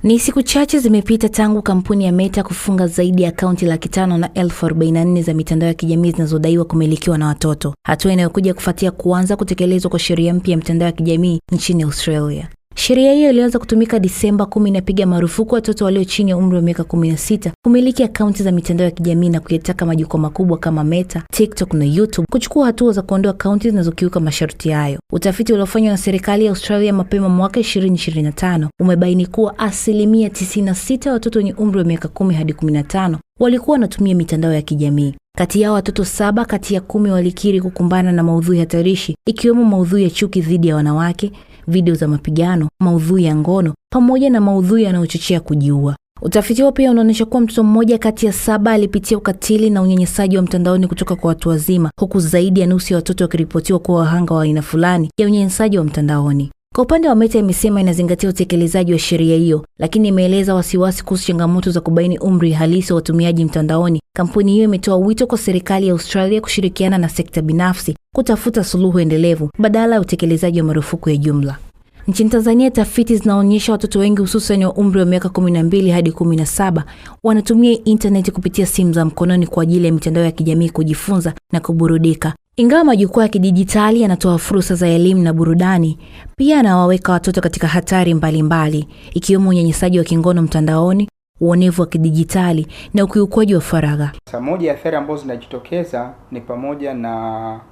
Ni siku chache zimepita tangu kampuni ya Meta kufunga zaidi ya akaunti 544,000 za mitandao ya kijamii zinazodaiwa kumilikiwa na watoto. Hatua inayokuja kufuatia kuanza kutekelezwa kwa sheria mpya ya mitandao ya kijamii nchini Australia. Sheria hiyo ilianza kutumika Disemba 10 inapiga marufuku watoto walio chini ya umri wa miaka 16 kumiliki akaunti za mitandao ya kijamii na kuyataka majukwaa makubwa kama Meta, TikTok na YouTube kuchukua hatua za kuondoa akaunti zinazokiuka masharti hayo. Utafiti uliofanywa na serikali ya Australia mapema mwaka 2025 umebaini kuwa asilimia 96 watoto wenye umri wa miaka 10 hadi 15 walikuwa wanatumia mitandao ya kijamii. Kati yao watoto 7 kati ya 10 walikiri kukumbana na maudhui hatarishi, ikiwemo maudhui ya chuki dhidi ya wanawake, video za mapigano, maudhui ya ngono, pamoja na maudhui yanayochochea kujiua. Utafiti huo pia unaonyesha kuwa mtoto mmoja kati ya 7 alipitia ukatili na unyanyasaji wa mtandaoni kutoka kwa watu wazima, huku zaidi ya nusu ya watoto wakiripotiwa kuwa wahanga wa aina fulani ya unyanyasaji wa mtandaoni. Kwa upande wa Meta imesema inazingatia utekelezaji wa sheria hiyo, lakini imeeleza wasiwasi kuhusu changamoto za kubaini umri halisi wa watumiaji mtandaoni. Kampuni hiyo imetoa wito kwa serikali ya Australia kushirikiana na sekta binafsi kutafuta suluhu endelevu badala ya utekelezaji wa marufuku ya jumla. Nchini Tanzania, tafiti zinaonyesha watoto wengi hususan wa umri wa miaka 12 hadi 17 wanatumia internet kupitia simu za mkononi kwa ajili ya mitandao ya kijamii kujifunza na kuburudika. Ingawa majukwaa ya kidijitali yanatoa fursa za elimu na burudani, pia yanawaweka watoto katika hatari mbalimbali, ikiwemo unyanyasaji wa kingono mtandaoni, uonevu wa kidijitali na ukiukwaji wa faragha. Moja ya athari ambazo zinajitokeza ni pamoja na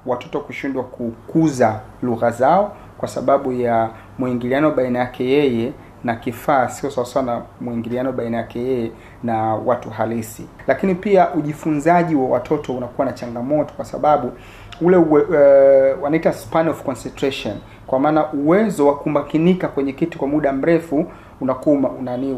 watoto kushindwa kukuza lugha zao kwa sababu ya muingiliano baina yake yeye na kifaa sio sawa na muingiliano baina yake yeye na watu halisi. Lakini pia ujifunzaji wa watoto unakuwa na changamoto kwa sababu ule wanaita span of concentration, kwa maana uwezo wa kumakinika kwenye kitu kwa muda mrefu unakuwa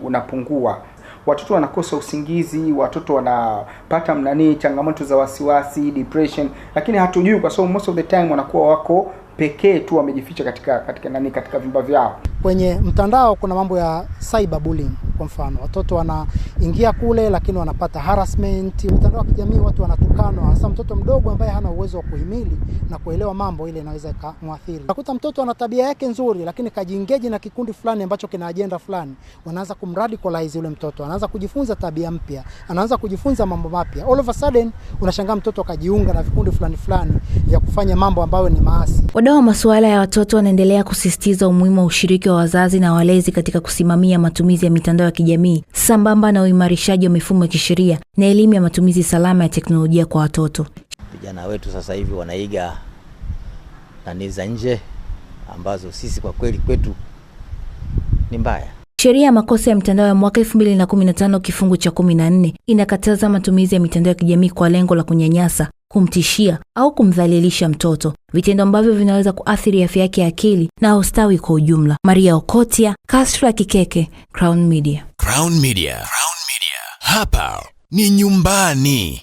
unapungua. Watoto wanakosa usingizi, watoto wanapata changamoto za wasiwasi, depression, lakini hatujui kwa sababu most of the time wanakuwa wako pekee tu wamejificha katika vyumba vyao. Kwenye mtandao kuna mambo ya cyberbullying. Kwa mfano, watoto wanaingia kule lakini wanapata harassment. Mtandao wa kijamii watu wanatukanwa, hasa mtoto mdogo ambaye hana uwezo wa kuhimili na kuelewa mambo, ile inaweza kumwathiri. Nakuta mtoto ana tabia yake nzuri lakini kajiengage na kikundi fulani ambacho kina agenda fulani, wanaanza kumradicalize yule mtoto, anaanza kujifunza tabia mpya, anaanza kujifunza mambo mapya. All of a sudden unashangaa mtoto akajiunga na vikundi fulani ya kufanya mambo ambayo ni maasi. Wadau wa masuala ya watoto wanaendelea kusisitiza umuhimu wa ushiriki wa wazazi na walezi katika kusimamia matumizi ya mitandao ya kijamii sambamba na uimarishaji wa mifumo ya kisheria na elimu ya matumizi salama ya teknolojia kwa watoto. Vijana wetu sasa hivi wanaiga nani za nje ambazo sisi kwa kweli kwetu ni mbaya. Sheria ya makosa ya mtandao ya mwaka 2015 kifungu cha 14 inakataza matumizi ya mitandao ya kijamii kwa lengo la kunyanyasa, kumtishia au kumdhalilisha mtoto, vitendo ambavyo vinaweza kuathiri afya yake ya akili na ustawi kwa ujumla. Maria Okotia, Kasra Kikeke, Crown Media. Crown Media. Hapa ni nyumbani.